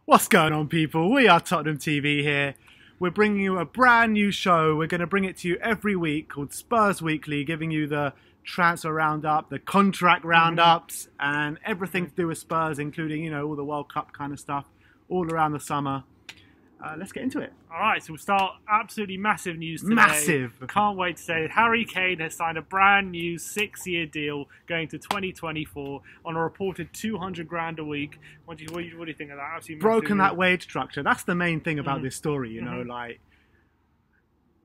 What's going on, people? We are Tottenham TV here. We're bringing you a brand new show. We're going to bring it to you every week called Spurs Weekly, giving you the transfer roundup, the contract roundups, and everything to do with Spurs, including, you know, all the World Cup kind of stuff, all around the summer. Let's get into it. All right, so we'll start absolutely massive news today. Massive! Can't wait to say Harry Kane has signed a brand new 6-year deal going to 2024 on a reported 200 grand a week. What do you think of that? Absolutely Broken massive that wage structure. That's the main thing about this story, you know, like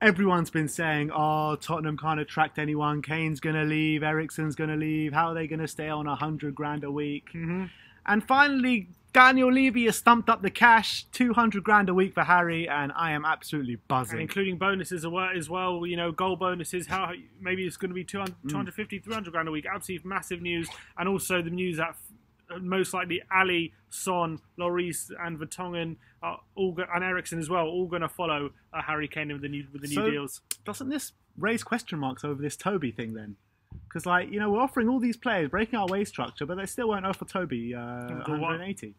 everyone's been saying, oh, Tottenham can't attract anyone. Kane's going to leave. Eriksen's going to leave. How are they going to stay on 100 grand a week? And finally, Daniel Levy has stumped up the cash, 200 grand a week for Harry, and I am absolutely buzzing. And including bonuses as well, you know, goal bonuses, how maybe it's going to be 250, 300 grand a week. Absolutely massive news. And also the news that most likely Ali, Son, Lloris and Vertonghen and Eriksen as well, all going to follow Harry Kane with the new deals. Doesn't this raise question marks over this Toby thing then? Because, like, you know, we're offering all these players, breaking our wage structure, but they still won't offer Toby 180.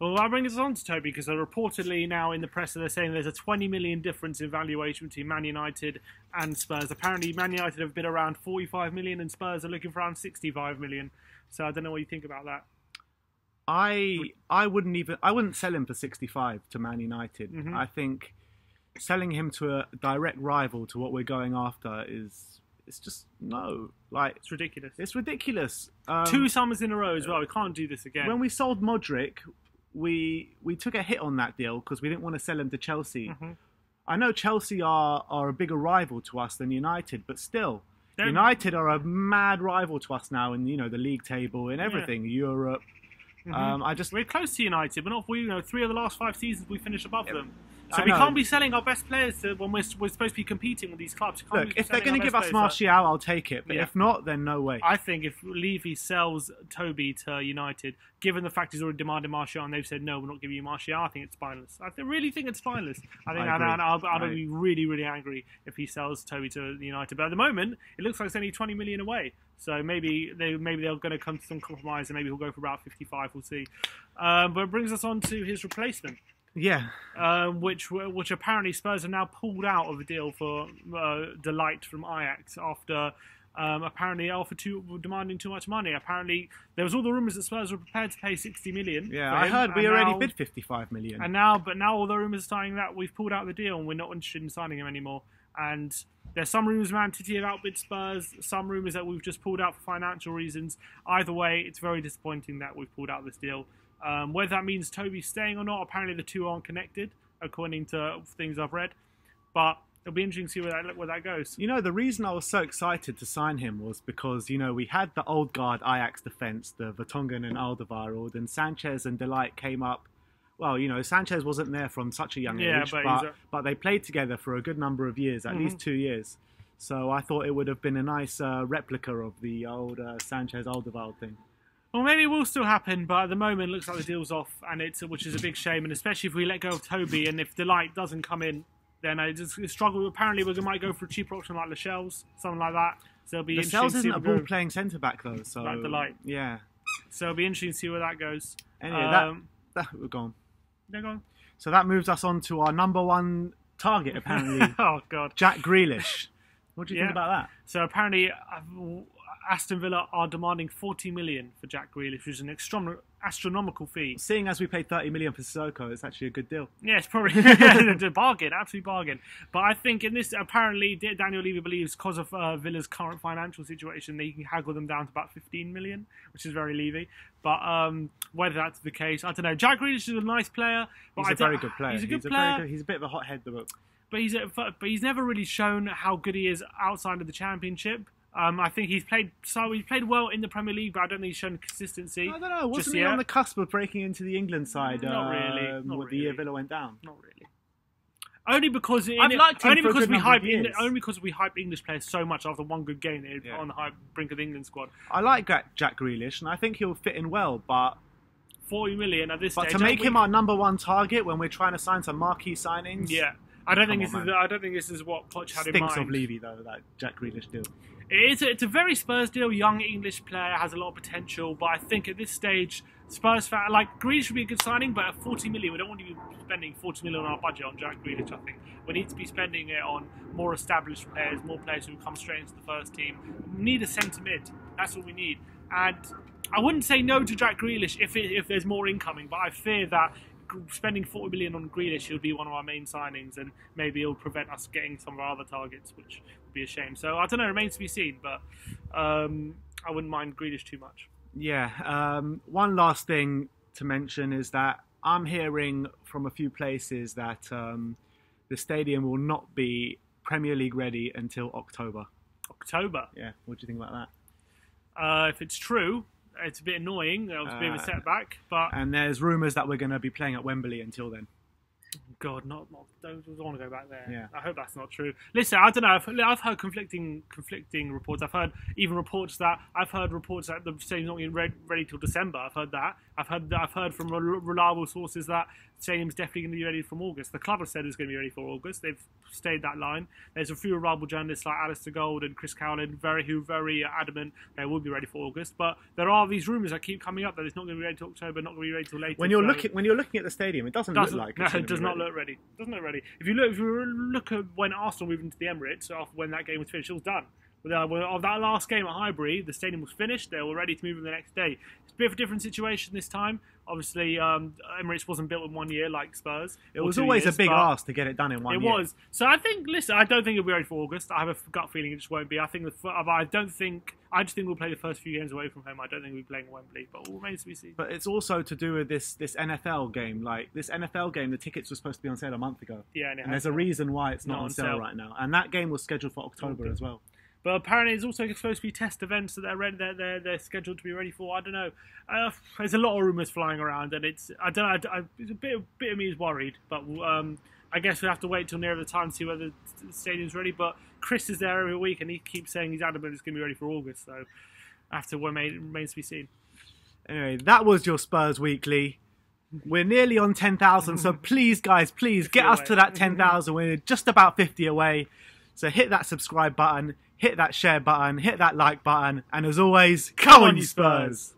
Well, I'll bring this on to Toby because reportedly now in the press they're saying there's a 20 million difference in valuation between Man United and Spurs. Apparently, Man United have bid around 45 million and Spurs are looking for around 65 million. So I don't know what you think about that. I wouldn't sell him for 65 to Man United. I think selling him to a direct rival to what we're going after it's just no. Like, it's ridiculous. It's ridiculous. 2 summers in a row as well. We can't do this again. When we sold Modric, we took a hit on that deal because we didn't want to sell him to Chelsea. I know Chelsea are a bigger rival to us than United, but still, United are a mad rival to us now in, you know, the league table and everything, Europe. We're close to United, but not. You know, 3 of the last 5 seasons we finished above them. So we can't be selling our best players when we're supposed to be competing with these clubs. Look, if they're going to give us Martial, I'll take it. But if not, then no way. I think if Levy sells Toby to United, given the fact he's already demanded Martial and they've said, no, we're not giving you Martial, I think it's spineless. I really think it's spineless. I'd be really, really angry if he sells Toby to United. But at the moment, it looks like it's only 20 million away. So maybe they're going to come to some compromise and maybe he'll go for about 55. We'll see. But it brings us on to his replacement. Yeah. Which apparently Spurs have now pulled out of a deal for Ligt from Ajax after apparently demanding too much money. Apparently there was all the rumours that Spurs were prepared to pay 60 million. Yeah, I heard we already bid 55 million. But now all the rumours are starting that we've pulled out the deal and we're not interested in signing him anymore. And there's some rumours Man City have outbid Spurs, some rumours that we've just pulled out for financial reasons. Either way, it's very disappointing that we've pulled out this deal. Whether that means Toby's staying or not, apparently the two aren't connected, according to things I've read. But it'll be interesting to see where that goes. You know, the reason I was so excited to sign him was because, you know, we had the old guard Ajax defence, the Vertonghen and Alderweireld, and Sanchez and De Ligt came up. Well, you know, Sanchez wasn't there from such a young age, but they played together for a good number of years, at least 2 years. So I thought it would have been a nice replica of the old Sanchez-Alderweireld thing. Well, maybe it will still happen, but at the moment it looks like the deal's off, and which is a big shame. And especially if we let go of Toby, and if De Ligt doesn't come in, then I just struggle. Apparently, we might go for a cheaper option like Lascelles, something like that. So it'll be interesting. Lascelles isn't a ball-playing centre-back though, so like De Ligt. Yeah. So it'll be interesting to see where that goes. Anyway, we're gone. They're gone. So that moves us on to our #1 target, apparently. Oh God, Jack Grealish. What do you think about that? So apparently, Aston Villa are demanding 40 million for Jack Grealish, which is an astronomical fee. Seeing as we paid 30 million for Sissoko, it's actually a good deal. Yeah, it's probably a bargain, absolute bargain. But I think in this, apparently, Daniel Levy believes because of Villa's current financial situation, they can haggle them down to about 15 million, which is very Levy. But whether that's the case, I don't know. Jack Grealish is a nice player. But he's a very good player. He's a good player. He's a bit of a hothead, though. But he's never really shown how good he is outside of the Championship. I think he's played well in the Premier League, but I don't think he's shown consistency. I don't know. Wasn't he on the cusp of breaking into the England side? Not really. The year Villa went down. Not really. Only because we hype English players so much after one good game on the brink of the England squad. I like Jack Grealish, and I think he'll fit in well, but 40 million at this stage. But to make him our #1 target when we're trying to sign some marquee signings, I don't think this is what Poch had in mind. Stinks of Levy though, that Jack Grealish deal. It's a very Spurs deal. Young English player, has a lot of potential, but I think at this stage, Spurs fan like Grealish would be a good signing, but at 40 million, we don't want to be spending 40 million on our budget on Jack Grealish. I think we need to be spending it on more established players, more players who come straight into the first team. We need a centre mid. That's what we need. And I wouldn't say no to Jack Grealish if there's more incoming, but I fear that spending 40 million on Grealish will be one of our main signings, and maybe it'll prevent us getting some of our other targets, which would be a shame. So I don't know, it remains to be seen, but I wouldn't mind Grealish too much. Yeah, one last thing to mention is that I'm hearing from a few places that the stadium will not be Premier League ready until October. October? Yeah, what do you think about that? If it's true, it's a bit annoying. It was a bit of a setback, but and there's rumours that we're going to be playing at Wembley until then. God, don't want to go back there. Yeah. I hope that's not true. Listen, I don't know. I've heard conflicting reports. I've heard reports that the stadium's not getting ready till December. I've heard that. I've heard from reliable sources that the stadium's definitely going to be ready from August. The club have said it's going to be ready for August. They've stayed that line. There's a few reliable journalists like Alistair Gold and Chris Cowlin who are very adamant they will be ready for August. But there are these rumours that keep coming up that it's not going to be ready till October, not going to be ready till later. When you're looking at the stadium, it doesn't look like it does not look ready. It doesn't look ready. If you look at when Arsenal moved into the Emirates after when that game was finished, it was done. Of that last game at Highbury, the stadium was finished. They were ready to move in the next day. It's a bit of a different situation this time. Obviously, Emirates wasn't built in 1 year like Spurs. It was always a big ask to get it done in 1 year. It was. So I think, listen, I don't think it'll be ready for August. I have a gut feeling it just won't be. I just think we'll play the first few games away from home. I don't think we'll be playing at Wembley, but it remains to be seen. But it's also to do with this NFL game. Like, this NFL game, the tickets were supposed to be on sale a month ago. Yeah, and there's a reason why it's not on sale right now. And that game was scheduled for October as well. But apparently, it's also supposed to be test events that they're scheduled to be ready for. I don't know. There's a lot of rumours flying around, and it's a bit of me is worried. But I guess we'll have to wait till nearer the time to see whether the stadium's ready. But Chris is there every week, and he keeps saying he's adamant it's going to be ready for August. So after what remains to be seen. Anyway, that was your Spurs Weekly. We're nearly on 10,000, so please, guys, get us to that 10,000. We're just about 50 away. So hit that subscribe button, hit that share button, hit that like button, and as always, come on you Spurs!